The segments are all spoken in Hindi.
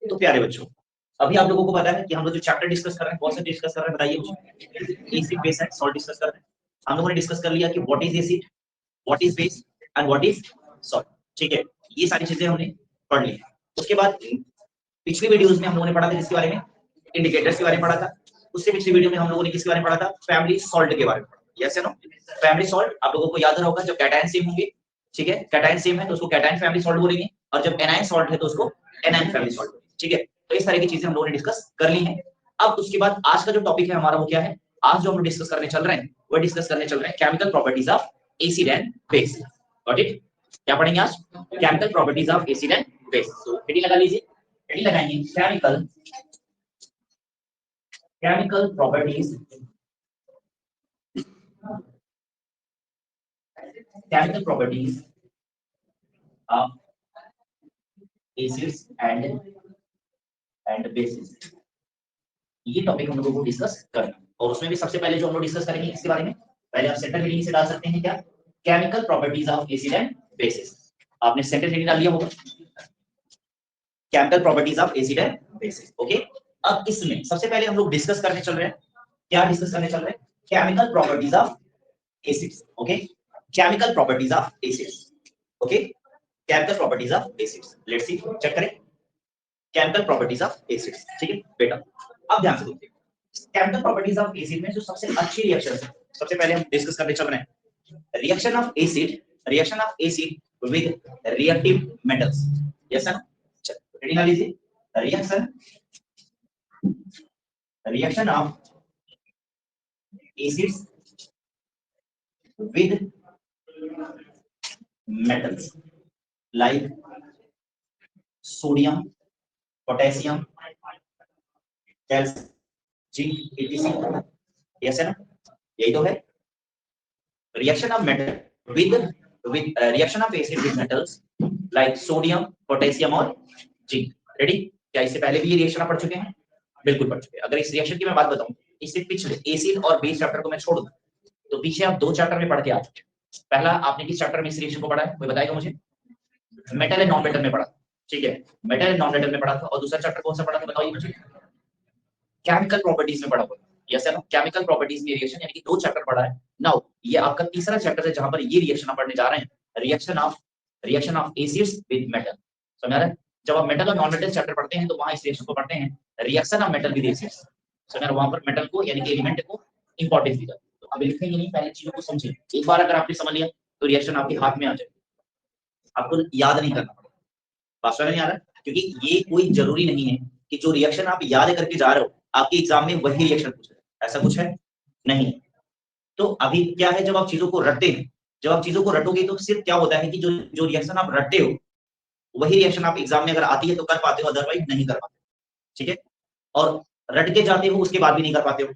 तो प्यारे बच्चों, अभी आप लोगों को पता है कि हम लोग जो चैप्टर डिस्कस कर रहे हैं कौन सा डिस्कस कर रहे हैं बताइए मुझे। Acid base and salt discuss कर रहे हैं। हम लोगों ने डिस्कस कर लिया कि what is acid, what is base and what is salt. ठीक है, ये सारी चीजें हमने पढ़ ली। उसके बाद पिछली वीडियोस में हम लोगों ने पढ़ा था किसके बारे में, इंडिकेटर्स के बारे में पढ़ा था। उससे पिछली वीडियो में हम लोगों ने किसके बारे में पढ़ा था, फैमिली सॉल्ट के बारे में। यस या नो, फैमिली सॉल्ट आप लोगों को याद रहा होगा, जब कैटायन सेम होंगे, ठीक है, कैटायन सेम है तो उसको कैटायन फैमिली सॉल्ट बोलेंगे, और जब एनायन सॉल्ट है तो उसको एनायन फैमिली सॉल्ट बोलेंगे। ठीक है, तो इस तरह की चीजें हम लोगों ने डिस्कस कर ली हैं। अब उसके बाद आज का जो टॉपिक है हमारा वो क्या है, आज जो हम लोग डिस्कस करने चल रहे हैं वो डिस्कस करने चल रहे हैं chemical properties of acid and base. Got it? क्या पढ़ेंगे आज? Chemical properties of acid and base. तो हेडिंग लगा लीजिए, हेडिंग लगाएंगे chemical properties, chemical properties of acids and bases। ये टॉपिक हम लोगों को डिस्कस करना है, और उसमें भी सबसे पहले जो हम लोग डिस्कस करेंगे इसके बारे में, पहले आप सेंटर हेडिंग से डाल सकते हैं क्या, chemical properties of acid and bases. आपने सेंटर हेडिंग डाल दिया होगा, chemical properties of acid and bases. Okay, अब इसमें सबसे पहले हम लोग डिस्कस करने चल रहे हैं, क्या डिस्कस करने चल रहे हैं, chemical properties of acids. Okay, chemical properties of acids. Okay, chemical properties of acids, let's see, check करें केमिकल प्रॉपर्टीज ऑफ एसिड्स। ठीक है बेटा, अब ध्यान से देखिए केमिकल प्रॉपर्टीज ऑफ एसिड में जो सबसे अच्छी रिएक्शन है, सबसे पहले हम डिस्कस करने चल रहे हैं reaction of acid with reactive metals. Yes sir, ready ना लीजिए, reaction of acids with metals like sodium, potassium, calcium, zinc, etc. yes है ना, यही तो है reaction of metal with reaction of acid with metals like sodium, potassium और जिंक। रेडी? क्या इससे पहले भी ये रिएक्शन आप पढ़ चुके हैं? बिल्कुल पढ़ चुके हैं। अगर इस रिएक्शन की मैं बात बताऊं, इससे पिछले एसिड और बेस चैप्टर को मैं छोड़ दूं तो पीछे आप 2 चैप्टर में पढ़ के आ चुके हैं। पहला आपने किस चैप्टर में इस रिएक्शन को पढ़ा है, कोई बताएगा मुझे? मेटल एंड नॉन मेटल में पढ़ा, ठीक है, मेटल एंड नॉन मेटल में पढ़ा था। और दूसरा चैप्टर कौन सा पढ़ा था बताइए मुझे? केमिकल प्रॉपर्टीज में पढ़ा हुआ। यस है ना, केमिकल प्रॉपर्टीज में रिएक्शन, यानी कि 2 चैप्टर पढ़ा है। नाउ ये आपका तीसरा चैप्टर है जहां पर ये रिएक्शन आप पढ़ने जा रहे हैं, reaction of acids with metal. समझ रहे हैं? जब आप मेटल और नॉन मेटल चैप्टर पढ़ते हैं तो वहां इस रिएक्शन को पढ़ते हैं reaction of metal with acids. समझ रहे हैं? वहां पर मेटल को यानी कि एलिमेंट को इंपॉर्टेंस दी जाती है। तो अब लिखेंगे नहीं, पहले चीजों को समझिए। एक बार अगर आपने समझ लिया तो रिएक्शन आपके हाथ में आ जाए, आपको याद नहीं करना पड़ेगा। बात समझ नहीं आ रहा है? क्योंकि ये कोई जरूरी नहीं है कि जो रिएक्शन आप याद करके जा रहे हो आपके एग्जाम में वही रिएक्शन पूछे, ऐसा कुछ है नहीं। तो अभी क्या है, जब आप चीजों को रटते हैं, जब आप चीजों को रटोगे तो सिर्फ क्या होता है कि जो रिएक्शन आप रटते हो वही रिएक्शन आप एग्जाम में अगर आती है तो कर पाते हो, अदरवाइज नहीं कर पाते। ठीक है, और रट के जाते हो उसके बाद भी नहीं कर पाते हो।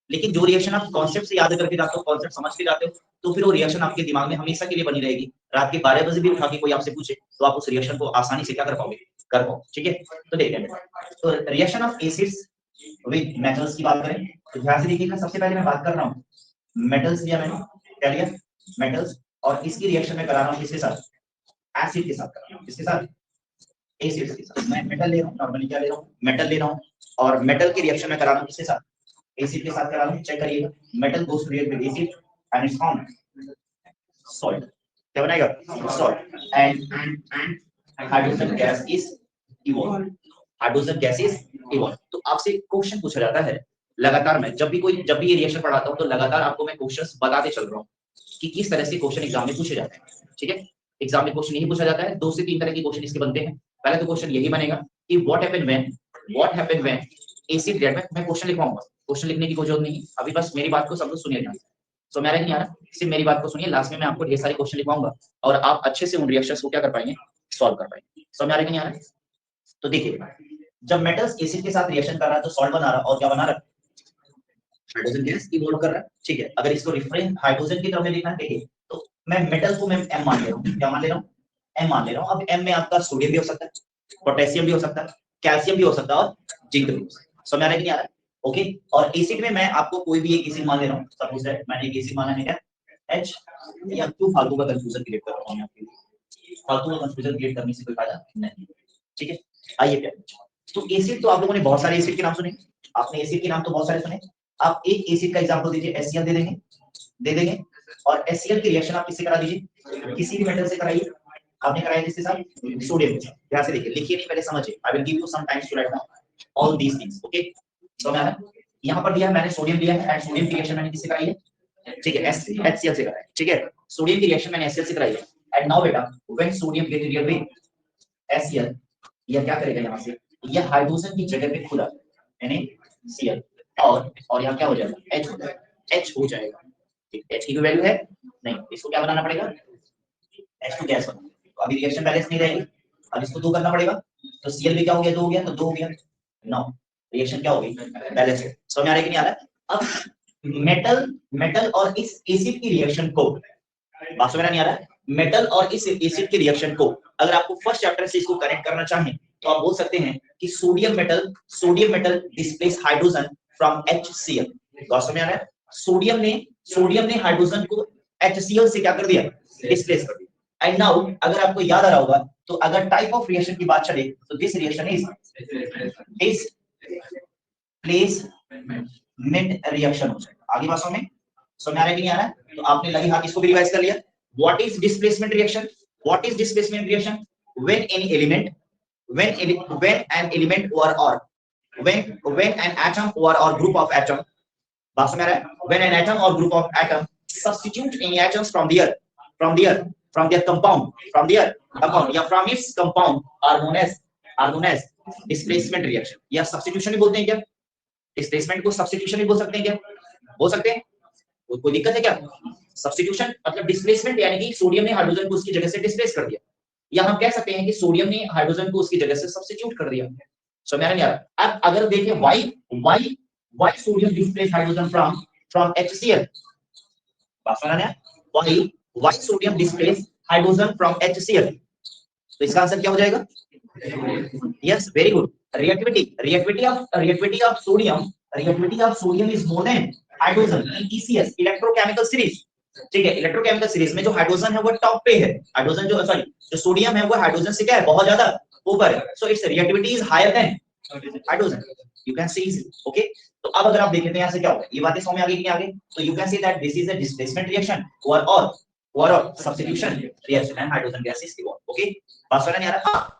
लेकिन जो रिएक्शन आप कॉन्सेप्ट से याद करके जाते हो, कॉन्सेप्ट समझ के जाते हो, तो फिर वो रिएक्शन आपके दिमाग में हमेशा के लिए बनी रहेगी। रात के 12 बजे भी उठा के कोई आपसे पूछे तो आप उस रिएक्शन को आसानी से क्या कर पाओगे, कर पाओ। ठीक है, तो देखते हैं। तो reaction of acids with metals की बात करें तो ध्यान से देखिएगा। सबसे पहले मैं बात कर रहा हूँ मेटल्स लिया मैंने, क्या लिया? मेटल्स। और इसकी रिएक्शन में करा रहा हूँ किसके साथ? एसिड के साथ कर रहा हूँ। किसके साथ? एसिड के साथ। मैं मेटल ले रहा हूँ, नॉर्मली क्या ले रहा हूँ? मेटल ले रहा हूँ, और मेटल की रिएक्शन में करा रहा हूँ किसके साथ? एसिड के साथ करा रहा हूँ। चेक करिएगा, metal goes to react with acid and its form salt. क्या बनाएगा? Salt. And hydrogen gas is evolve, hydrogen gas is evolve. तो आपसे क्वेश्चन पूछा जाता है लगातार। मैं जब भी ये रिएक्शन पढ़ाता हूँ तो लगातार आपको मैं क्वेश्चंस बताते चल रहा हूँ कि किस तरह से क्वेश्चन एग्जाम में पूछे जाते हैं। ठीक है, एग्जाम में क्वेश्चन यही पूछा जाता है, 2 से 3 तरह के क्वेश्चन इसके बनते हैं। पहला तो क्वेश्चन यही बनेगा कि what happened when acid react. मैं क्वेश्चन लिखवाऊंगा, क्वेश्चन लिखने की कोई जरूरत नहीं है अभी, बस मेरी बात को सब लोग सुनिए ध्यान से। तो मेरा नहीं आ रहा, सिर्फ मेरी बात को सुनिए। लास्ट में मैं आपको ढेर सारे क्वेश्चन लिखवाऊंगा और आप अच्छे से उन रिएक्शंस को क्या कर पाएंगे, सॉल्व कर पाएंगे। समझ आ रहा है कि नहीं आ रहा? तो देखिए, जब मेटल्स एसिड के साथ रिएक्शन कर रहा है तो सॉल्ट बना रहा है, और क्या बना रहा है? हाइड्रोजन गैस इवॉल्व कर रहा है। ठीक है, अगर इसको रेफरेंस हाइड्रोजन की तरफ में लिखना है, देखिए तो मैं मेटल को मैं एम मान ले रहा हूँ। क्या मान ले रहा हूँ? एम मान ले रहा हूँ। अब एम में आपका सोडियम भी हो सकता है, पोटेशियम भी हो सकता है, कैल्शियम भी हो सकता है और जिंक भी हो सकता है। समझ आ रहा है कि नहीं आ रहा है? ओके, और एसिड में मैं आपको कोई भी एक एसिड मान ले रहा हूँ। सपोज दैट मैंने एक एसिड माना है क्या, H। या क्यों फालतू का कंफ्यूजन क्रिएट कर रहा हूँ आपके लिए? फालतू का कंफ्यूजन क्रिएट करने से कोई फायदा नहीं। ठीक है, आइए क्या, तो एसिड तो आप लोगों ने बहुत सारे एसिड के नाम सुने, आपने एसिड के नाम तो बहुत सारे सुने। आप एक एसिड का एग्जांपल दीजिए, HCl दे देंगे और HCl की रिएक्शन आप किससे करा दीजिए, किसी भी मेटल से कराइए। आपने कराया किसके साथ, सोडियम के साथ। ध्यान से देखिए, लिखिए नहीं पहले समझिए, I will give you some times to write down all these things, okay. तो मैं यहाँ पर दिया है मैंने सोडियम दिया है, एंड सोडियम की रिएक्शन मैंने किससे कराई है, ठीक है, HCl से कराई है, ठीक है। सोडियम की रिएक्शन मैंने HCl से कराई है, एंड नाउ बेटा when sodium get react with HCl, यह क्या करेगा, यहाँ से यह हाइड्रोजन की जगह पे खुदा NaCl, और यहाँ क्या हो जाएगा, H हो जाएगा। H की वैल्यू है नहीं, इसको क्या बनाना पड़ेगा, H2 गैस बना, तो अभी रिएक्शन बैलेंस नहीं रहेगी, अब इसको 2 करना पड़ेगा, तो Cl भी क्या हो गया, 2 हो गया, तो 2 हो गया, नो रिएक्शन क्या होगी, बैलेंस है। समझ आ रहा है कि नहीं आ रहा है? अब मेटल और इस एसिड की रिएक्शन को, बात समझ नहीं आ रहा है, मेटल और इस एसिड की रिएक्शन को अगर आपको फर्स्ट चैप्टर से इसको कनेक्ट करना चाहें तो आप बोल सकते हैं कि sodium metal displace hydrogen from HCl। बात समझ आ रहा है, सोडियम ने हाइड्रोजन को HCl से क्या कर दिया, डिस्प्लेस कर दिया। एंड नाउ अगर आपको याद आ रहा होगा, तो अगर टाइप ऑफ रिएक्शन की बात चले तो this reaction is placement reaction हो जाएगा। आगे बात समझ आ रहा है कि नहीं आ रहा है? तो आपने लगी हाथ इसको भी रिवाइज कर लिया। What is displacement reaction? What is displacement reaction? When any element, when an element or when an atom or group of atom, बात समझ आ रहा है? When an atom or group of atom substitute any atoms from their compound, या from its compound are known as displacement reaction। या substitution ही बोलते हैं क्या? डिस्प्लेसमेंट को सब्स्टिट्यूशन भी बोल सकते हैं क्या? बोल सकते हैं, कोई दिक्कत है क्या? सब्स्टिट्यूशन मतलब डिस्प्लेसमेंट, यानी कि सोडियम ने हाइड्रोजन को उसकी जगह से डिस्प्लेस कर दिया, या हम कह सकते हैं कि सोडियम ने हाइड्रोजन को उसकी जगह से सब्स्टिट्यूट कर दिया। समझ में आ रहा है? अब अगर देखें why sodium displace hydrogen from HCl, बात समझ आ रहा है? Why sodium displace hydrogen from HCl, तो इसका आंसर क्या हो जाएगा? Yes, very good, reactivity of sodium is more than hydrogen in ECS, electrochemical series। ठीक है, इलेक्ट्रोकेमिकल सीरीज में जो हाइड्रोजन है वो टॉप पे है, हाइड्रोजन जो सोडियम है वो हाइड्रोजन से क्या है, बहुत ज्यादा ऊपर है। So its reactivity is higher than hydrogen, you can see easily, okay. तो अब अगर आप देखें तो यहाँ से क्या होगा, ये बातें समझ में आ गई कि नहीं आ गई? तो you can see that this is a displacement reaction और substitution reaction and hydrogen gas is evolve, okay. बात समझ नहीं आ रहा?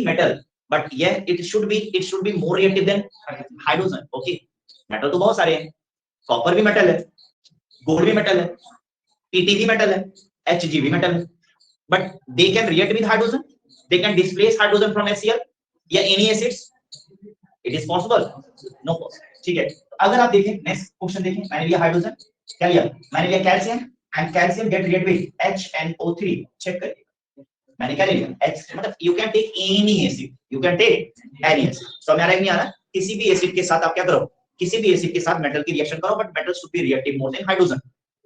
Metal, but it should be more reactive than hydrogen, okay। Metal तो बहुत सारे हैं, कॉपर भी मेटल है, गोल्ड भी मेटल है, Pt भी मेटल है, Hg भी मेटल है, but they can react with hydrogen, they can displace hydrogen from HCl या any acids, it is possible, no possible, ठीक है। अगर आप देखें नेक्स्ट क्वेश्चन देखें, मैंने लिया हाइड्रोजन, क्या लिया, मैंने लिया calcium, and calcium get react with HNO3, check करिए मैंने क्या ले लिया, H, मतलब you can take any acid, you can take any acid. समझ आ रहा है नहीं आ रहा? किसी भी एसिड के साथ आप क्या करो, किसी भी एसिड के साथ मेटल की रिएक्शन करो, but metal should be reactive more than hydrogen,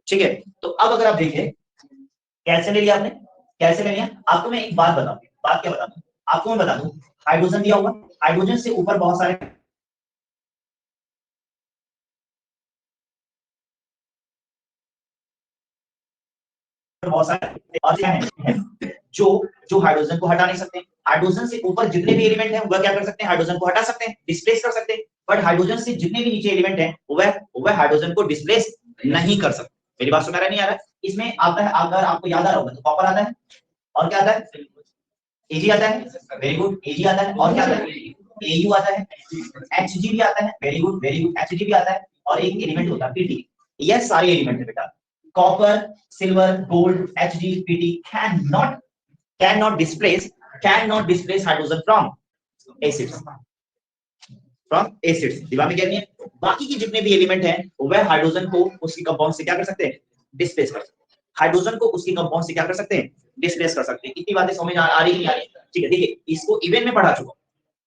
ठीक है। तो अब अगर आप देखें, कैल्शियम ले लिया आपने, कैल्शियम ले लिया, आपको मैं एक बात बताऊं, बात क्या बताऊं आपको, मैं बता दूं, हाइड्रोजन दिया होगा, हाइड्रोजन से ऊपर बहुत सारे और क्या है जो हाइड्रोजन को हटा नहीं सकते। हाइड्रोजन से ऊपर जितने भी एलिमेंट हैं वह क्या कर सकते हैं, हाइड्रोजन को हटा सकते हैं, डिस्प्लेस कर सकते हैं, बट हाइड्रोजन से जितने भी नीचे एलिमेंट हैं वह हाइड्रोजन को डिस्प्लेस नहीं कर सकते। मेरी बात समझ में नहीं आ रहा है? इसमें आता है, अगर आपको याद आ रहा होगा तो कॉपर आता है, और क्या आता है, Ag आता है, वेरी गुड, Ag आता है, और क्या आता है, Au आता है, Hg भी आता है, वेरी गुड Hg भी आता है, और एक एलिमेंट होता है Pt। ये सारे एलिमेंट है बेटा, copper, silver, gold, Hg, Pt cannot displace hydrogen from acids, दिमाग में क्या नहीं है? बाकी के जितने भी एलिमेंट हैं वह हाइड्रोजन को उसकी कंपाउंड से क्या कर सकते हैं, डिस्प्लेस कर सकते हैं, हाइड्रोजन को उसकी कंपाउंड से क्या कर सकते हैं, डिस्प्लेस कर सकते हैं। इतनी बातें समझ आ रही नहीं आ रही? ठीक है, देखिए इसको इवेंट में पढ़ा चुका,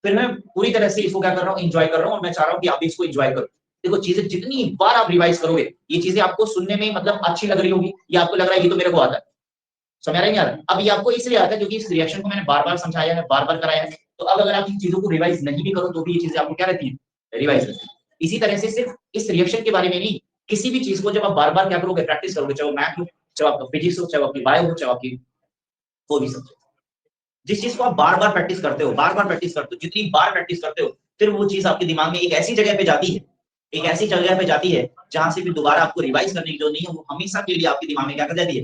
फिर मैं पूरी तरह से इसको क्या कर रहा हूँ, एंजॉय कर रहा हूँ, और मैं चाह रहा हूँ कि आप इसको एंजॉय करो। देखो चीजें जितनी बार आप रिवाइज करोगे, ये चीजें आपको सुनने में मतलब अच्छी लग रही होगी, या आपको लग रहा है ये तो मेरे को आता है, समझ आ रहा है नहीं आ रहा? अब ये आपको इसलिए आता है क्योंकि इस रिएक्शन को मैंने बार बार समझाया है, बार बार कराया है। तो अब अगर आप इन चीजों को रिवाइज नहीं भी करो तो भी ये चीजें आपको क्या रहती है, रिवाइज रहती है। इसी तरह से सिर्फ इस रिएक्शन के बारे में नहीं, किसी भी चीज को जब आप बार बार क्या करोगे, प्रैक्टिस करोगे, चाहे वो मैथ हो, चाहे आपका फिजिक्स हो, चाहे आपकी बायो हो, चाहे आपकी कोई भी सब्जेक्ट, जिस चीज को आप बार बार प्रैक्टिस करते हो, बार बार प्रैक्टिस करते हो, जितनी बार प्रैक्टिस करते हो, फिर वो चीज आपके दिमाग में एक ऐसी जगह पे जाती है, एक ऐसी जगह पे जाती है जहां से फिर दोबारा आपको रिवाइज करने की जरूरत नहीं है, वो हमेशा के लिए आपके दिमाग में क्या कर जाती है,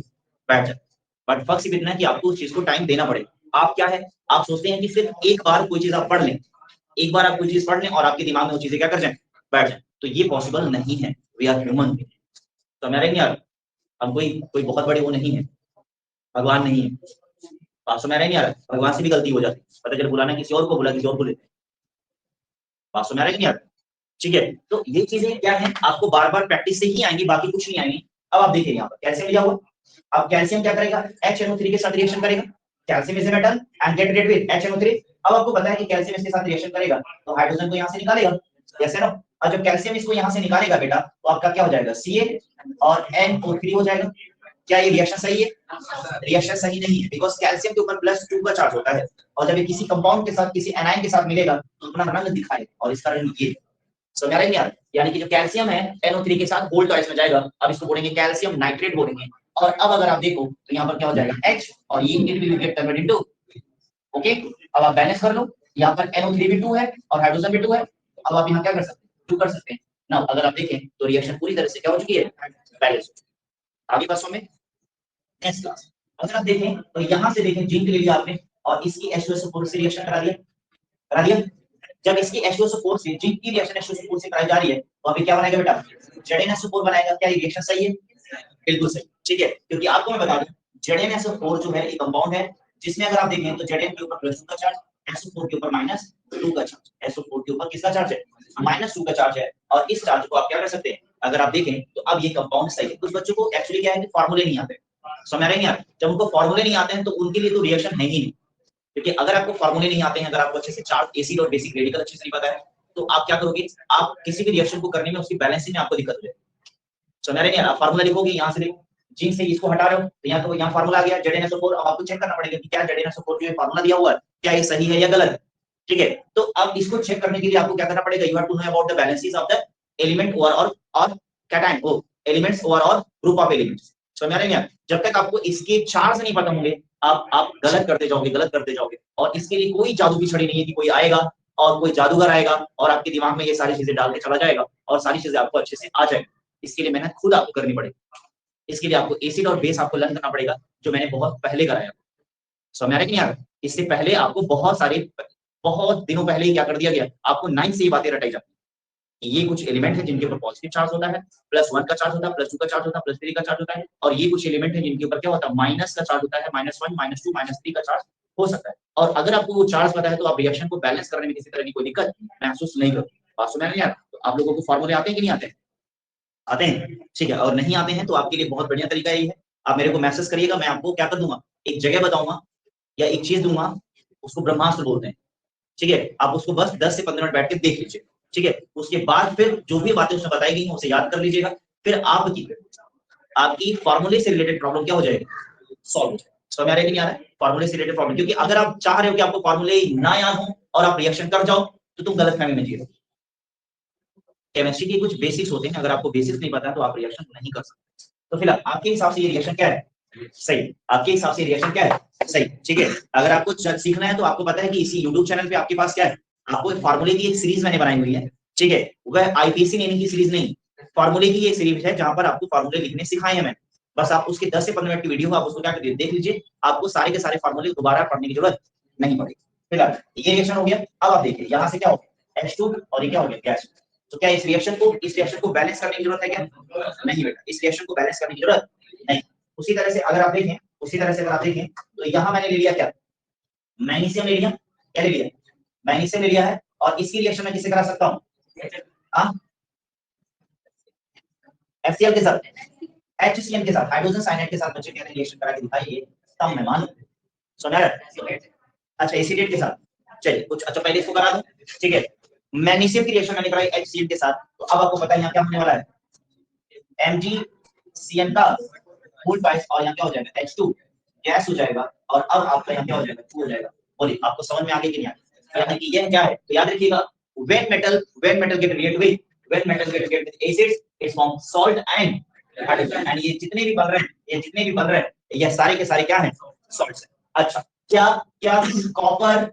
बैठ जाती है। बट फर्क सिर्फ इतना है कि आपको उस चीज को टाइम देना पड़ेगा। आप क्या है, आप सोचते हैं कि सिर्फ एक बार कोई चीज आप पढ़ लें, एक बार आप कोई चीज पढ़ लें और आपके दिमाग में वो चीजें क्या कर जाए, बैठ जाए। तो ये पॉसिबल नहीं है। We are human. तो मेरा नहीं यार, हम कोई कोई बहुत बड़े वो नहीं है, भगवान नहीं है। बात समझ नहीं आ रहा, भगवान से भी गलती हो जाती है, पता चल बुलाना किसी और को, बुला किसी और को लेते। बात समझ नहीं आ रहा, ठीक है। तो ये चीजें क्या है, आपको बार बार प्रैक्टिस से ही आएंगी, बाकी कुछ नहीं आएंगी। अब आप देखिए यहाँ पर कैल्शियम लिया हुआ, अब कैल्शियम क्या करेगा, HNO3 के साथ रिएक्शन करेगा। Calcium is a metal and get red with HNO3। अब आपको पता है कि कैल्शियम इसके साथ रिएक्शन करेगा तो हाइड्रोजन को यहाँ से निकालेगा, जैसे ना। और जब कैल्शियम इसको यहाँ से निकालेगा बेटा, तो आपका क्या हो जाएगा, Ca और NO3 हो जाएगा। क्या ये रिएक्शन सही है? रिएक्शन सही नहीं है, बिकॉज कैल्शियम के ऊपर +2 का चार्ज होता है, और जब ये किसी कंपाउंड के साथ, किसी एनाइन के साथ मिलेगा तो अपना रंग दिखाएगा, और इसका रंग ये समझ आ रहा है यार। यानी कि जो कैल्शियम है NO3 के साथ गोल्ड चॉइस में जाएगा, अब इसको बोलेंगे कैल्शियम नाइट्रेट बोलेंगे। और अब अगर आप देखो तो यहाँ पर क्या हो जाएगा, H, और ये it will get converted into, okay. अब आप बैलेंस कर लो, यहाँ पर NO3 भी 2 है और हाइड्रोजन भी 2 है। अब आप यहाँ क्या कर सकते हैं, 2 कर सकते हैं ना। अगर आप देखें तो रिएक्शन पूरी तरह से क्या हो चुकी है, बैलेंस। आगे बसों में नेक्स्ट क्लास अगर आप देखें तो यहाँ से देखें, जिंक ले लिया आपने और इसकी H2SO4 से रिएक्शन करा दिया, करा दिया। जब इसकी H2SO4 से जिंक की रिएक्शन H2SO4 से कराई जा रही है, तो अभी क्या बनाएगा बेटा, ZnSO4 बनाएगा। क्या ये रिएक्शन सही है? बिल्कुल सही, ठीक है। क्योंकि आपको मैं बता दूं, ZnSO4 जो है ये कंपाउंड है जिसमें अगर आप देखें तो Zn के ऊपर +2 का चार्ज, SO4 के ऊपर -2 का चार्ज। SO4 के ऊपर किसका चार्ज है, -2 का चार्ज है। और इस चार्ज को आप क्या कर सकते हैं, अगर आप देखें तो अब ये कंपाउंड सही है। कुछ बच्चों को एक्चुअली क्या है कि फार्मूले नहीं आते, समझ आ रहा है नहीं? जब उनको फार्मूले नहीं आते हैं तो उनके लिए तो रिएक्शन है ही नहीं। क्योंकि अगर आपको फार्मूले नहीं आते हैं, अगर आपको अच्छे से चार्ज, एसिड और बेसिक रेडिकल अच्छे से नहीं पता है, तो आप क्या करोगे, आप किसी भी रिएक्शन को करने में उसकी बैलेंसिंग में आपको दिक्कत हो जाएगी। समझ रहे हैं? आप फार्मूला लिखोगे, यहाँ से देखो, जिंक से इसको हटा रहे हो तो यहाँ तो यहाँ फार्मूला आ गया ZnSO4। अब आपको चेक करना पड़ेगा कि क्या ZnSO4 जो फार्मूला दिया हुआ है क्या ये सही है या गलत है, ठीक है। तो अब इसको चेक करने के लिए आपको क्या करना पड़ेगा, you have to know about the balances of the element over और कैटायन, वो एलिमेंट्स ओवर और ग्रुप ऑफ एलिमेंट्स। समझ रहे हैं? जब तक आपको इसके चार्ज नहीं पता होंगे, आप गलत करते जाओगे, गलत करते जाओगे। और इसके लिए कोई जादू की छड़ी नहीं है कि कोई आएगा और कोई जादूगर आएगा और आपके दिमाग में ये सारी चीजें डाल के चला जाएगा और सारी चीजें आपको अच्छे से आ जाएगी। इसके लिए मेहनत खुद आपको करनी पड़ेगी। इसके लिए आपको एसिड और बेस आपको लर्न करना पड़ेगा, जो मैंने बहुत पहले कराया। समझ आ रहा है कि नहीं आ रहा? इससे पहले आपको बहुत दिनों पहले ही क्या कर दिया गया, आपको 9 से ये बातें रटाई जाती है। ये कुछ एलिमेंट है जिनके ऊपर पॉजिटिव चार्ज होता है, +1 का चार्ज होता है, +2 का चार्ज होता है, +3 का चार्ज होता है। और ये कुछ एलिमेंट है जिनके ऊपर क्या होता है, माइनस का चार्ज होता है, -1, -2, -3 का चार्ज हो सकता है। और अगर आपको वो चार्ज पता है तो आप रिएक्शन को बैलेंस करने में किसी तरह की कोई दिक्कत महसूस नहीं करोगे। बात समझ में नहीं आ रहा? तो आप लोगों को फॉर्मूले आते हैं कि नहीं आते हैं? आते हैं, ठीक है। और नहीं आते हैं तो आपके लिए बहुत बढ़िया तरीका यही है, आप मेरे को मैसेज करिएगा, मैं आपको क्या कर दूंगा, एक जगह बताऊंगा या एक चीज दूंगा, उसको ब्रह्मास्त्र बोलते हैं, ठीक है। आप उसको बस 10 से 15 मिनट बैठ के देख लीजिए, ठीक है। उसके बाद फिर जो भी बातें उसने बताई गई उसे याद कर लीजिएगा। फिर आपकी फॉर्मूले से रिलेटेड प्रॉब्लम क्या हो जाएगी, सॉल्व हो जाएगी। समझ आ रहा है कि नहीं आ रहा है? फॉर्मूले से रिलेटेड प्रॉब्लम, क्योंकि अगर आप चाह रहे हो कि आपको फॉर्मूले ना याद हो और आप रिएक्शन कर जाओ तो तुम गलतफहमी में जी रहे हो। केमिस्ट्री के कुछ बेसिक्स होते हैं, अगर आपको बेसिक्स नहीं पता तो आप रिएक्शन नहीं कर सकते। तो फिलहाल आपके हिसाब से ये रिएक्शन क्या है, सही। आपके हिसाब से रिएक्शन क्या है, सही, ठीक है। अगर आपको सीखना है तो आपको पता है कि इसी YouTube चैनल पे आपके पास क्या है, आपको फार्मूले की एक सीरीज मैंने बनाई हुई है, ठीक है। वह आईपीसी नेमिंग की सीरीज नहीं, फार्मूले की एक सीरीज है जहां पर आपको फार्मूले लिखने सिखाए हैं मैंने। बस आप उसके 10 से 15 मिनट की वीडियो आप उसको क्या करिए, देख लीजिए, आपको सारे के सारे फार्मूले दोबारा पढ़ने की जरूरत नहीं पड़ेगी। फिलहाल ये रिएक्शन हो गया। अब आप देखिए यहाँ से क्या हो गया, H2 और ये क्या हो गया, गैस। तो क्या इस रिएक्शन को बैलेंस करने की जरूरत है क्या? नहीं बेटा, इस रिएक्शन को बैलेंस करने की जरूरत नहीं। उसी तरह से अगर आप देखें तो यहाँ मैंने ले लिया क्या, मैग्नीशियम ले लिया, क्या ले लिया, मैग्नीशियम ले लिया है। और इसकी रिएक्शन मैं किससे करा सकता हूँ, FCl के साथ, HCl के साथ, हाइड्रोजन साइनाइड के साथ। बच्चे कहते हैं रिएक्शन करा के दिखाइए, तब मैं मानूं। समझ रहे? अच्छा, एसिडेट के साथ, चलिए कुछ अच्छा पहले इसको करा दूं, ठीक है। मैग्नीशियम की रिएक्शन मैंने कराई HCl के साथ, तो अब आपको पता है यहाँ क्या होने वाला है, MgCN का फुल पाइस, और यहाँ क्या हो जाएगा, H2 गैस हो जाएगा। और अब आपका यहाँ क्या हो जाएगा, 2 हो जाएगा। बोलिए आपको समझ में आगे कि नहीं आगे? यानी कि यह क्या है, तो याद रखिएगा, when metal get react with acids it forms salt and hydrogen। and ये जितने भी बन रहे हैं, ये सारे के सारे क्या हैं, salts हैं। अच्छा, क्या क्या copper,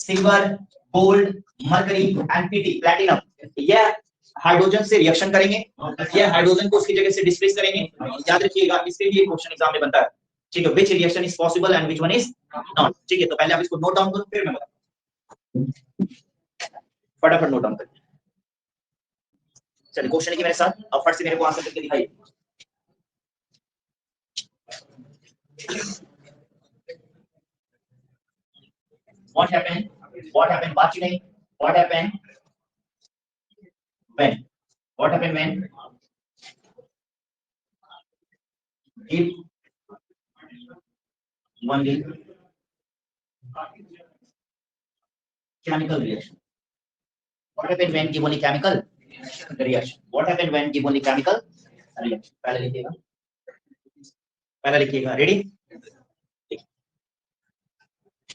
silver, gold, mercury and PT, platinum, यह हाइड्रोजन से रिएक्शन करेंगे, यह हाइड्रोजन को उसकी जगह से डिस्प्लेस करेंगे। याद रखिएगा, इसके लिए क्वेश्चन एग्जाम में बनता है, ठीक है, which reaction is possible and which one is not, ठीक है। तो पहले आप इसको नोट डाउन करो, फिर मैं बताऊं, फटाफट नोट डाउन करिए। चलिए क्वेश्चन लिखिए मेरे साथ, अब फट से मेरे को आंसर करके दिखाइए। What happened? What happened? बात नहीं. What happened? When? What happened when? If one give chemical reaction. What happened when give only chemical reaction? What happened when give only chemical reaction? पहला लिखिएगा, ready?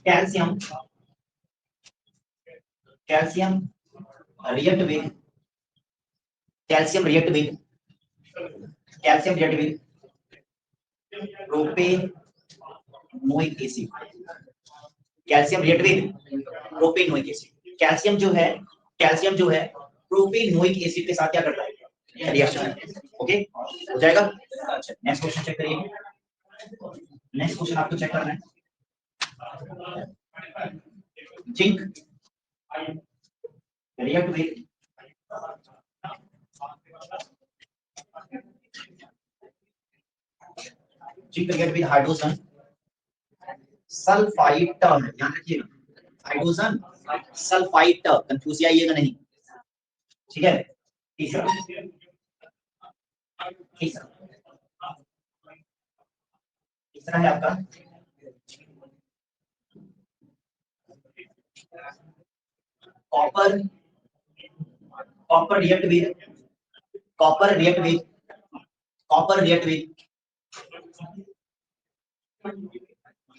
Calcium react with calcium react with propanoic acid, calcium react with propanoic acid. Calcium जो है प्रोपेनोइक एसिड के साथ क्या करता है, रिएक्शन। ओके, हो जाएगा। अच्छा, नेक्स्ट क्वेश्चन चेक करिए। नेक्स्ट क्वेश्चन आपको चेक करना है, zinc react with hydrogen sulphide, ध्यान रखिएगा, हाइड्रोजन सल्फाइड, कंफ्यूज आइएगा नहीं, ठीक है। तीसरा है आपका copper react with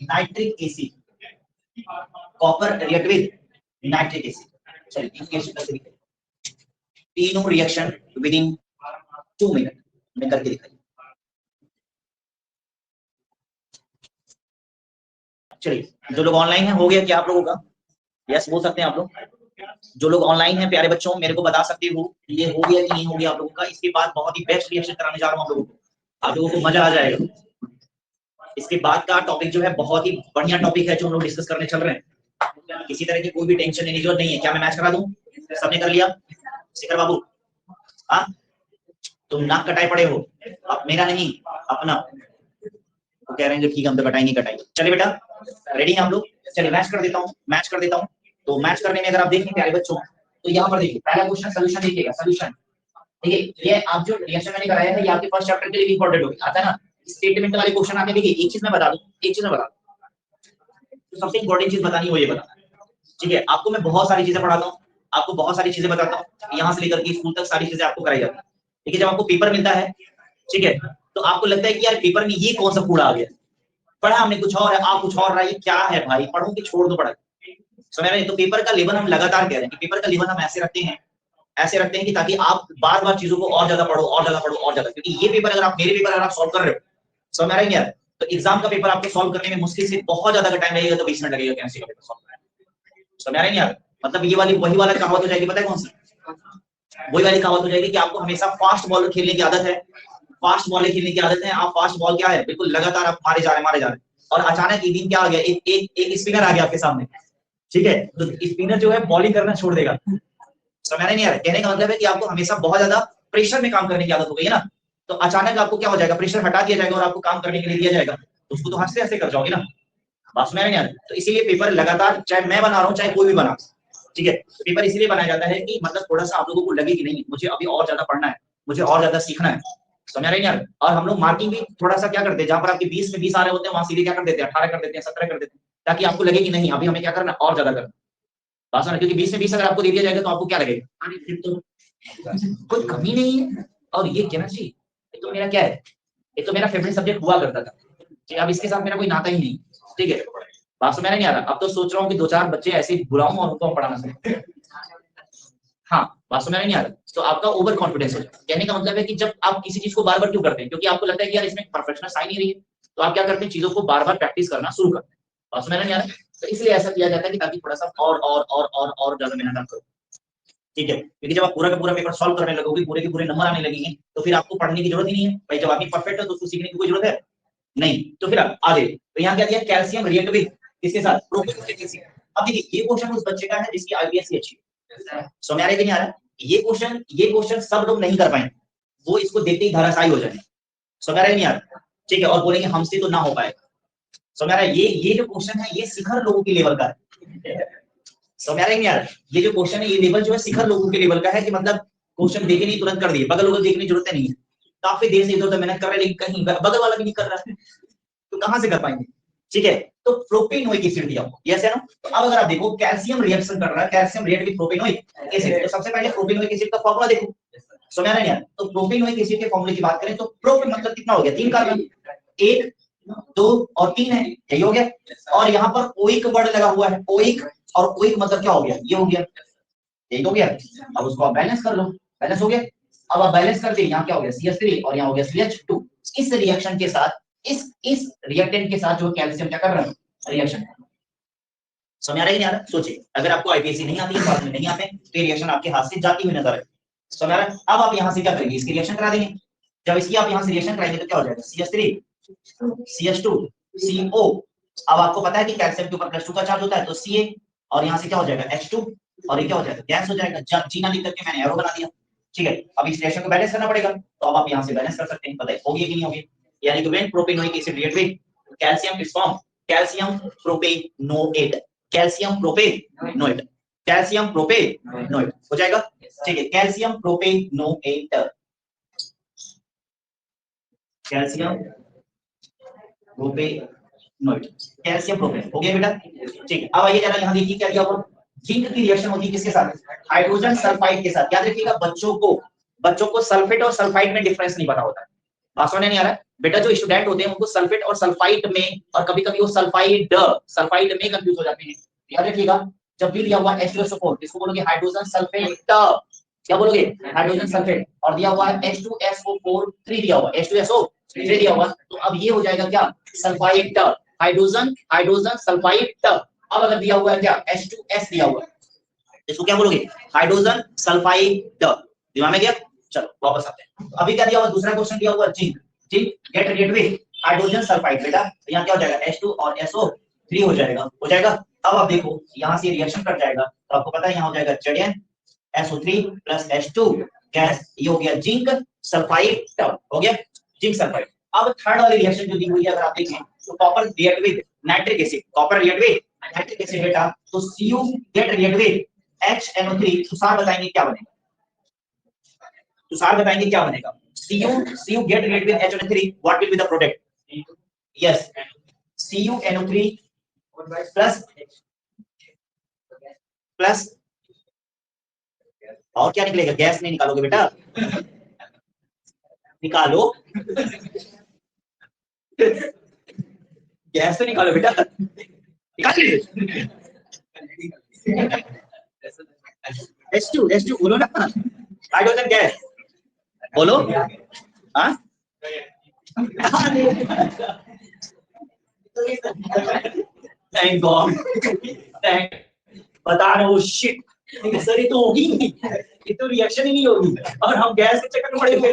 nitric acid, copper react with nitric acid. चलिए तीनों रिएक्शन विद इन 2 मिनट में करके दिखाइए। चलिए, जो लोग ऑनलाइन हैं, हो गया क्या आप लोगों का? यस बोल सकते हैं आप लोग। जो लोग ऑनलाइन हैं प्यारे बच्चों, मेरे को बता सकते हो ये हो गया कि नहीं हो गया आप लोगों का। इसके बाद बहुत ही बेस्ट रिएक्शन कराने जा रहा हूं आप लोगों को मजा आ जाएगा। इसके बाद का टॉपिक जो है बहुत ही बढ़िया टॉपिक है, जो हम लोग डिस्कस करने चल रहे हैं। किसी तरह की कोई भी टेंशन लेने की जरूरत नहीं है। क्या मैं मैच करा दूं? सबने कर लिया? शिखर बाबू, हाँ तुम नाक कटाए पड़े हो, अब मेरा नहीं अपना। तो कह रहे हैं जो ठीक है हम तो कटाएंगे। चलिए बेटा, रेडी हैं हम लोग? चलिए मैच कर देता हूँ। तो मैच करने में अगर आप देखें प्यारे बच्चों, तो यहाँ पर देखिए पहला क्वेश्चन सोल्यूशन देखिएगा, सोल्यूशन ठीक है। ये आप जो रिएक्शन मैंने कराया है, ये आपके फर्स्ट चैप्टर के लिए इंपॉर्टेंट होगा, आता है ना। स्टेटमेंट वाले क्वेश्चन आते हैं। देखिए एक चीज मैं बता दूं, तो सबसे इंपॉर्टेंट चीज बतानी हो ये बताना, ठीक है। आपको मैं बहुत सारी चीजें पढ़ाता हूँ, आपको बहुत सारी चीजें बताता हूँ, यहाँ से लेकर के स्कूल तक सारी चीजें आपको कराई जाती है, ठीक है। जब आपको पेपर मिलता है, ठीक है, तो आपको लगता है कि यार पेपर में ये कौन सा कूड़ा आ गया, पढ़ा हमने कुछ और है, आप कुछ और रहा, ये क्या है भाई, पढ़ो कि छोड़ दो पढ़ाई, समझ रहे हैं। तो पेपर का लेवल हम लगातार कह रहे हैं कि पेपर का लेवल हम ऐसे रखते हैं कि ताकि आप बार बार चीजों को और ज्यादा पढ़ो, क्योंकि ये पेपर अगर आप मेरे पेपर अगर आप सॉल्व कर रहे हो, समझ रहे हैं यार, तो एग्जाम का पेपर आपको सॉल्व करने में मुश्किल से बहुत ज्यादा टाइम लगेगा, तो 20 मिनट लगेगा केमिस्ट्री का पेपर सॉल्व करने में, समझ रहे हैं यार। मतलब ये वही वाला कहावत हो जाएगी, पता है कौन सा? वही वाली कहावत हो जाएगी कि आपको हमेशा फास्ट बॉलर खेलने की आदत है, आप फास्ट बॉल क्या है, बिल्कुल लगातार आप मारे जा रहे हैं, और अचानक एक दिन क्या आ गया, एक स्पिनर आ गया आपके सामने, ठीक है, तो स्पिनर जो है बॉलिंग करना छोड़ देगा, समझ नहीं आ रहा। कहने का मतलब है कि आपको हमेशा बहुत ज्यादा प्रेशर में काम करने की आदत हो गई है ना, तो अचानक आपको क्या हो जाएगा, प्रेशर हटा दिया जाएगा और आपको काम करने के लिए दिया जाएगा, तो उसको तो हंसते हंसते कर जाओगे ना, बात समझ नहीं आ रही। तो इसीलिए पेपर लगातार, चाहे मैं बना रहा हूँ चाहे कोई भी बना, ठीक है, पेपर इसलिए बनाया जाता है कि मतलब थोड़ा सा आप लोगों को लगे कि नहीं मुझे अभी और ज्यादा पढ़ना है, मुझे और ज्यादा सीखना है, समझ रहे हैं यार। और हम लोग मार्किंग भी थोड़ा सा क्या करते हैं, जहां पर आपके 20 में 20 आ रहे होते हैं, वहां सीधे क्या कर देते हैं, 18 कर देते हैं, 17 कर देते हैं, ताकि आपको लगे कि नहीं अभी हमें क्या करना, और ज्यादा करना, बात समझ। क्योंकि 20 में 20 अगर आपको दे दिया जाएगा तो आपको क्या लगेगा, अरे फिर तो कोई कमी नहीं है, और ये केमिस्ट्री ये तो मेरा क्या है, ये तो मेरा फेवरेट सब्जेक्ट हुआ करता था, ठीक है, अब इसके साथ मेरा कोई नाता ही नहीं, ठीक है, बात समझ नहीं आ रहा। अब तो सोच रहा हूँ कि 2-4 बच्चे ऐसे बुलाऊं और उनको पढ़ाना चाहिए, हाँ बात समझ नहीं आ रहा। तो आपका ओवर कॉन्फिडेंस हो जाए। कहने का मतलब है कि जब आप किसी चीज को बार बार क्यों करते हैं, क्योंकि आपको लगता है कि यार इसमें परफेक्शनेस आ नहीं रही है, तो आप क्या करते हैं, चीजों को बार बार प्रैक्टिस करना शुरू करते हैं, और समझ में नहीं आ रहा, तो इसलिए ऐसा किया जाता है कि ताकि थोड़ा सा और ज्यादा मेहनत आप करो, ठीक है। क्योंकि जब आप पूरा का पूरा पेपर सॉल्व करने लगोगे, पूरे के पूरे नंबर आने लगेंगे, तो फिर आपको पढ़ने की जरूरत ही नहीं है भाई। जब आप परफेक्ट है तो उसको सीखने की कोई जरूरत है नहीं। तो फिर आगे तो यहाँ क्या दिया, कैल्शियम रिएक्ट विद किसके साथ, प्रोपीन। अब देखिए ये क्वेश्चन उस बच्चे का है जिसकी आईपीएससी अच्छी है, समझ आ रहा है कि नहीं आ रहा। ये क्वेश्चन सब लोग नहीं कर पाएंगे, वो इसको देखते ही धराशायी हो जाएंगे, समझ आ रहा है नहीं आ रहा, ठीक है, और बोलेंगे हमसे तो ना हो पाएगा। समझ आ रहा है, ये जो क्वेश्चन है ये शिखर लोगों के लेवल का है, समझ आ रहा है नहीं आ रहा। ये जो क्वेश्चन है ये लेवल जो है शिखर लोगों के लेवल का है, कि मतलब क्वेश्चन देखे नहीं तुरंत कर दिए, बगल लोगों देखने की जरूरत नहीं है, काफी देर से इधर उधर मेहनत कर रहे हैं, लेकिन कहीं बगल वाला भी नहीं कर रहा है, तो कहां से कर पाएंगे, ठीक है। तो प्रोपेनोइक एसिड दिया हुआ, यस है ना। तो अब अगर आप देखो कैल्शियम रिएक्शन कर रहा है, calcium react with propanoic acid, तो सबसे पहले प्रोपेनोइक एसिड का फार्मूला देखो, समझ आ रहा है यार। तो प्रोपेनोइक एसिड के फार्मूले की बात करें तो प्रो मतलब कितना हो गया, 3 कार्बन, 1 2 और 3 है, यही हो गया। और यहाँ पर ओइक वर्ड लगा हुआ है, ओइक, और ओइक मतलब क्या हो गया, ये हो गया, यही तो हो गया। अब उसको आप बैलेंस कर लो, बैलेंस हो गया। अब आप बैलेंस कर दिए, यहाँ क्या हो गया CH3 और यहाँ हो गया CH2। इस रिएक्शन के साथ इस रिएक्टेंट के साथ जो कैल्शियम क्या कर रहा है, रिएक्शन। समझ आ रहा है कि नहीं आ रहा, सोचिए अगर आपको आईपीएससी नहीं आती है, बाद में नहीं आते तो रिएक्शन आपके हाथ से जाती हुई नजर आए, समझ आ रहा है। अब आप यहाँ से क्या करेंगे, इसकी रिएक्शन करा देंगे। जब इसकी आप यहाँ से रिएक्शन कराएंगे तो क्या हो जाएगा, CH3 CH2 CO। अब आपको पता है कि कैल्शियम के ऊपर +2 का चार्ज होता है, तो Ca, और यहाँ से क्या हो जाएगा H2, और ये क्या हो जाएगा, गैस हो जाएगा। जब जीना लिख करके मैंने एरो बना दिया, ठीक है। अब इस रिएक्शन को बैलेंस करना पड़ेगा, तो अब आप यहाँ से बैलेंस कर सकते हैं, बताइए होगी कि नहीं होगी। यानी कि when propanoic acid react with calcium is form calcium propanoate, calcium propanoate, calcium propanoate हो जाएगा, ठीक है। Calcium propanoate, calcium propanoate, calcium propane हो गया बेटा, ठीक है। अब आइए जरा यहाँ देखिए क्या दिया हुआ, जिंक की रिएक्शन होती है किसके साथ, हाइड्रोजन सल्फाइड के साथ। याद रखिएगा बच्चों को सल्फेट और सल्फाइड में डिफरेंस नहीं पता होता है, बात समझ नहीं आ रहा है बेटा। जो स्टूडेंट होते हैं उनको सल्फेट और सल्फाइड में, और कभी-कभी वो सल्फाइड में कंफ्यूज हो जाते हैं। याद रखिएगा जब भी दिया हुआ H2SO4 इसको बोलोगे हाइड्रोजन सल्फेट, क्या बोलोगे, हाइड्रोजन सल्फेट, और दिया हुआ H2SO4 3 दिया हुआ, H2SO3 दिया हुआ, तो अब ये हो जाएगा क्या, सल्फाइड, हाइड्रोजन सल्फाइड। अब अगर दिया हुआ है क्या H2S दिया हुआ, इसको क्या बोलोगे, हाइड्रोजन सल्फाइड। दिमाग में गया, चलो वापस आते हैं। अभी क्या दिया हुआ, दूसरा क्वेश्चन दिया हुआ zinc, get react with hydrogen sulphide, बेटा यहाँ क्या हो जाएगा H2 और SO3 हो जाएगा। अब आप देखो यहाँ से रिएक्शन कर जाएगा, तो आपको पता है यहाँ हो जाएगा ZnSO3 प्लस H2 गैस, ये हो गया जिंक सल्फाइड, हो गया जिंक सल्फाइड। अब थर्ड वाली रिएक्शन जो दी हुई है अगर आप देखें तो copper react with nitric acid, copper react with nitric acid बेटा, तो Cu get react with HNO3, Tushar बताएंगे क्या बनेगा, तुषार बताएंगे क्या बनेगा, Cu get react with HNO3, what will be the product, yes CuNO3 plus और क्या निकलेगा, गैस नहीं निकालोगे बेटा, निकालो गैस तो निकालो बेटा, निकाल H2 बोलो ना, हाइड्रोजन गैस बोलो, हाँ थैंक गॉड, बता रहा हूँ शिट, सर ये तो होगी नहीं, ये तो रिएक्शन ही नहीं होगी, और हम गैस के चक्कर में पड़े हुए।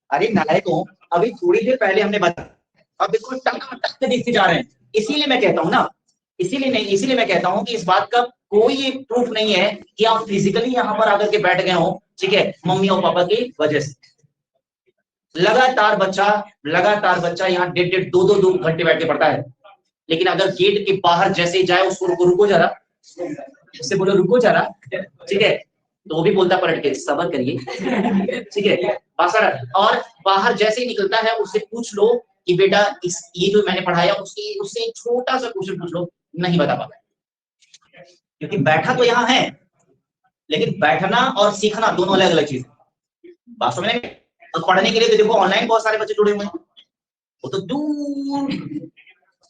अरे नालायक हो, अभी थोड़ी देर पहले हमने बताया, अब बिल्कुल टक दिखते जा रहे हैं। इसीलिए मैं कहता हूँ ना, इसीलिए मैं कहता हूँ कि इस बात का कोई प्रूफ नहीं है कि आप फिजिकली यहाँ पर आकर के बैठ गए हो, ठीक है, मम्मी और पापा की वजह से। लगातार बच्चा यहाँ 1.5-2 घंटे बैठ के पढ़ता है, लेकिन अगर गेट के बाहर जैसे जाए उसको रुको जरा, उससे बोलो रुको जरा, ठीक है, तो वो भी बोलता पलट के सब्र करिए, ठीक है और बाहर जैसे ही निकलता है उससे पूछ लो कि बेटा ये जो मैंने पढ़ाया उससे छोटा सा क्वेश्चन पूछ लो, नहीं बता पाता, क्योंकि बैठा तो यहाँ है, लेकिन बैठना और सीखना दोनों अलग अलग चीज है, बात समझ में। तो पढ़ने के लिए तो देखो ऑनलाइन बहुत सारे बच्चे जुड़े हुए हैं, वो तो दूर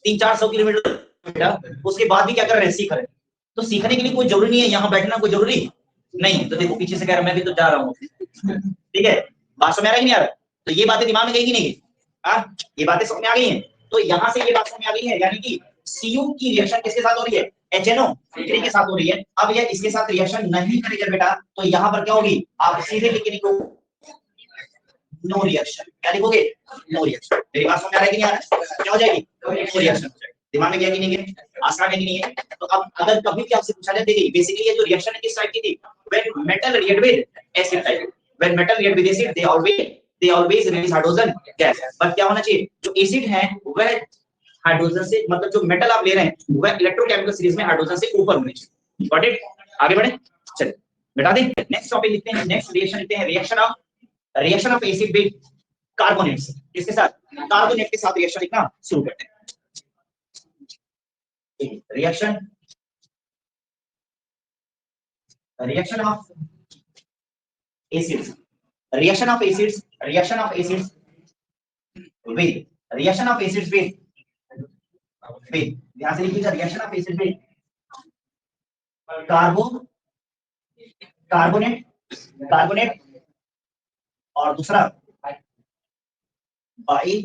300-400 किलोमीटर, उसके बाद भी क्या कर रहे हैं, सीख रहे हैं। तो सीखने के लिए कोई जरूरी नहीं है यहाँ बैठना, कोई जरूरी नहीं। तो देखो पीछे से कह रहा मैं भी तो जा रहा हूँ, ठीक है, बात समझ आ रहा है नहीं आ रहा, तो ये बातें दिमाग में गई कि नहीं गई, ये बातें समझ में आ गई हैं। तो यहाँ से ये बात समझ आ गई है, यानी कि Cu की रिएक्शन किसके साथ हो रही है, HNO3 के साथ हो रही है। अब ये इसके साथ रिएक्शन नहीं करेगा बेटा, तो यहाँ पर क्या होगी, आप सीधे लिख के लिखो नो रिएक्शन। क्या लिखोगे, नो रिएक्शन। मेरी बात समझ आ रहा है कि नहीं आ रहा है, क्या हो जाएगी, नो रिएक्शन। दिमाग में गया कि नहीं गया, आसान है कि नहीं है। तो अब अगर कभी भी आपसे पूछा जाए, देखिए बेसिकली ये जो रिएक्शन है किस टाइप की थी, when metal react with acid type, when metal react with acid they always release hydrogen gas. But क्या होना चाहिए, जो एसिड है वह हाइड्रोजन से, मतलब जो मेटल आप ले रहे हैं वह इलेक्ट्रोकेमिकल सीरीज में हाइड्रोजन से ऊपर होने चाहिए। गॉट इट, आगे बढ़े, चलिए बेटा दें नेक्स्ट टॉपिक लिखते हैं, नेक्स्ट रिएक्शन लिखते हैं, reaction of acid with carbonate. किसके साथ, कार्बोनेट के साथ रिएक्शन लिखना शुरू करते हैं। Reaction of acids, reaction of acids with ध्यान से लिखिएगा, reaction of acid with carbonate और दूसरा बाई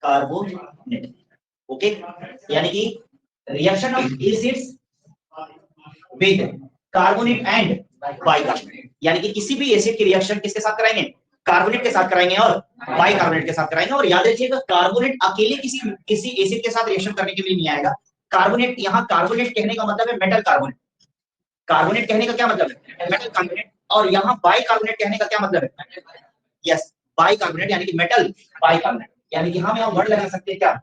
कार्बोनेट। ओके, यानी कि reaction of acids with carbonate and bicarbonate, यानी कि किसी भी एसिड की रिएक्शन किसके साथ कराएंगे, कार्बोनेट के साथ कराएंगे और बाइकार्बोनेट के साथ कराएंगे। और याद रखिएगा कार्बोनेट अकेले किसी एसिड के साथ रिएक्शन करने के लिए नहीं आएगा। कार्बोनेट, यहाँ कार्बोनेट कहने का मतलब है मेटल कार्बोनेट, कार्बोनेट कहने का क्या मतलब है, मेटल कार्बोनेट। और यहाँ बाइकार्बोनेट कहने का क्या मतलब है, यस बाइकार्बोनेट, यानी कि मेटल बाइकार्बोनेट, यानी कि हम यहाँ वर्ड लगा सकते हैं क्या,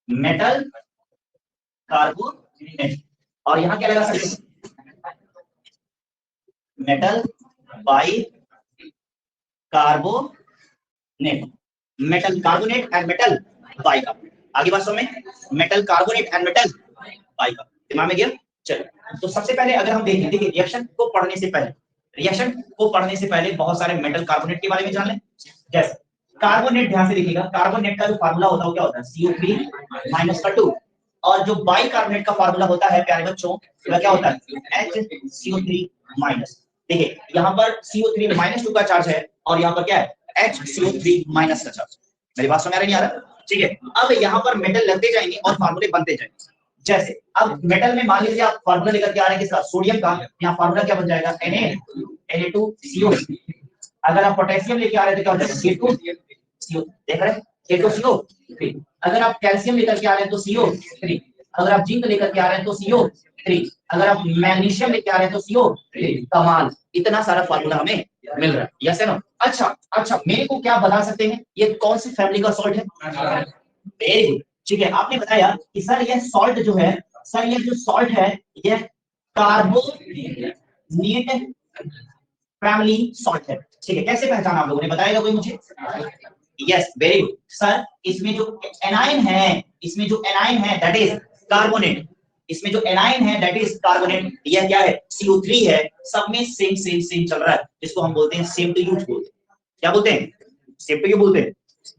मेटल कार्बोनेट। और यहाँ क्या लगा सकते हैं, metal by carbonate, metal carbonate and metal bicarbonate. आगे बात समझ में, metal carbonate and metal bicarbonate, दिमाग में गया। चलो तो सबसे पहले अगर हम देखें, देखिए रिएक्शन को पढ़ने से पहले बहुत सारे मेटल कार्बोनेट के बारे में जान लें। जैसे कार्बोनेट, ध्यान से देखिएगा, कार्बोनेट का जो फार्मूला होता है वो क्या होता है, CO3 - 2। और जो बाइकार्बोनेट का फार्मूला होता है प्यारे बच्चों, वह क्या होता है, HCO3-। देखिए यहाँ पर CO3-2 का चार्ज है और यहाँ पर क्या है, HCO3- का चार्ज। मेरी बात समझ आ रही है, ठीक है। अब यहाँ पर मेटल लगते जाएंगे और फार्मूले बनते जाएंगे। जैसे अब मेटल में मान लीजिए आप फार्मूला लेकर के आ रहे हैं किसका, सोडियम का, यहाँ फार्मूला क्या बन जाएगा, Na2CO। अगर आप पोटेशियम लेके आ रहे थे क्या हो जाएगा, K2CO, देख रहे हैं, K2CO3। अगर आप कैल्शियम लेकर के आ रहे हैं तो CO3। अगर आप जिंक लेकर के आ रहे हैं तो CO3। अगर आप मैग्नीशियम लेके आ रहे हैं तो CO3। कमाल, इतना सारा फार्मूला हमें मिल रहा है, यस है ना। अच्छा मेरे को क्या बता सकते हैं ये कौन सी फैमिली का सॉल्ट है, वेरी गुड, ठीक है। आपने बताया कि सर ये सॉल्ट जो है, सर ये जो सॉल्ट है ये कार्बोनेट फैमिली सॉल्ट है, ठीक है। कैसे पहचाना आप लोगों ने, बताएगा कोई मुझे, यस वेरी गुड सर। इसमें जो एनाइन है दैट इज कार्बोनेट, इसमें जो एनाइन है दैट इज कार्बोनेट, यह क्या है, CO3 है। सब में सेम चल रहा है, जिसको हम बोलते हैं सेम टू यूज बोलते हैं। क्या बोलते हैं, सेम टू यू बोलते हैं,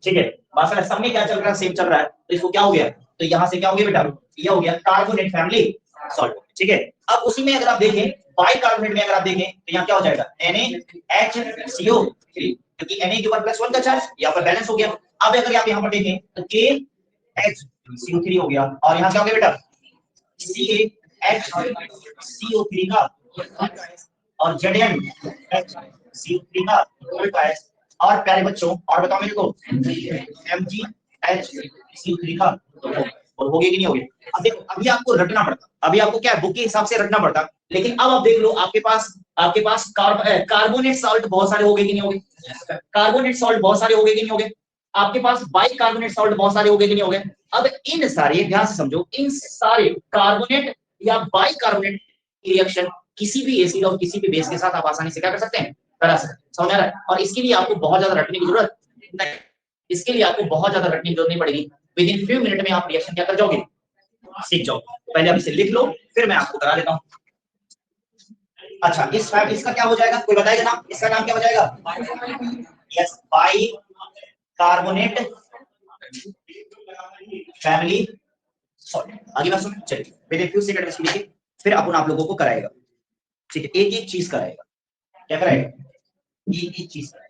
ठीक है। बात सब में क्या चल रहा है, सेम चल रहा है, तो इसको क्या हो गया, तो यहाँ से क्या हो गया बेटा, ये हो गया कार्बोनेट फैमिली सॉल्ट, ठीक है। अब उसी में अगर आप देखें बाइकार्बोनेट में अगर आप देखें तो यहाँ क्या हो जाएगा, NaHCO3, क्योंकि Na के ऊपर +1 का चार्ज यहाँ पर बैलेंस हो गया। अब अगर आप यहाँ पर देखें तो KHCO3 हो गया और यहाँ क्या हो गया बेटा, CaHCO3 का और ZnHCO3 का उल्टा है। और प्यारे बच्चों और बताओ मेरे को, MgHCO3 का और हो गया कि नहीं हो गया। अब देखो अभी आपको रटना पड़ता, अभी आपको क्या है बुक के हिसाब से रटना पड़ता, लेकिन अब आप देख लो आपके पास कार्बोनेट सॉल्ट बहुत सारे हो गए कि नहीं हो गए, कार्बोनेट सॉल्ट बहुत सारे हो गए कि नहीं हो गए, आपके पास बाइकार्बोनेट सॉल्ट बहुत सारे हो गए कि नहीं हो गए। अब इन सारे, ध्यान से समझो, इन सारे कार्बोनेट या बाइकार्बोनेट रिएक्शन किसी भी एसिड और किसी भी बेस के साथ आप आसानी से क्या कर सकते हैं, करा सकते हैं, समझ आ रहा है। और इसके लिए आपको बहुत ज्यादा रटने की जरूरत नहीं, इसके लिए आपको बहुत ज्यादा रटने की जरूरत नहीं पड़ेगी, विद इन फ्यू मिनट में आप रिएक्शन क्या कर जाओगे, सीख जाओ। पहले आप इसे लिख लो फिर मैं आपको करा देता हूं। अच्छा इसका क्या हो जाएगा, कोई बताएगा नाम, इसका नाम क्या हो जाएगा, यस बाइकार्बोनेट फैमिली सॉल्ट। आगे बात सुन, चलिए विद इन फ्यू सेकंड में लिखिए, फिर अपन आप लोगों को कराएगा, ठीक है। एक एक चीज कराएगा, क्या कराएगा, एक एक चीज कराएगा।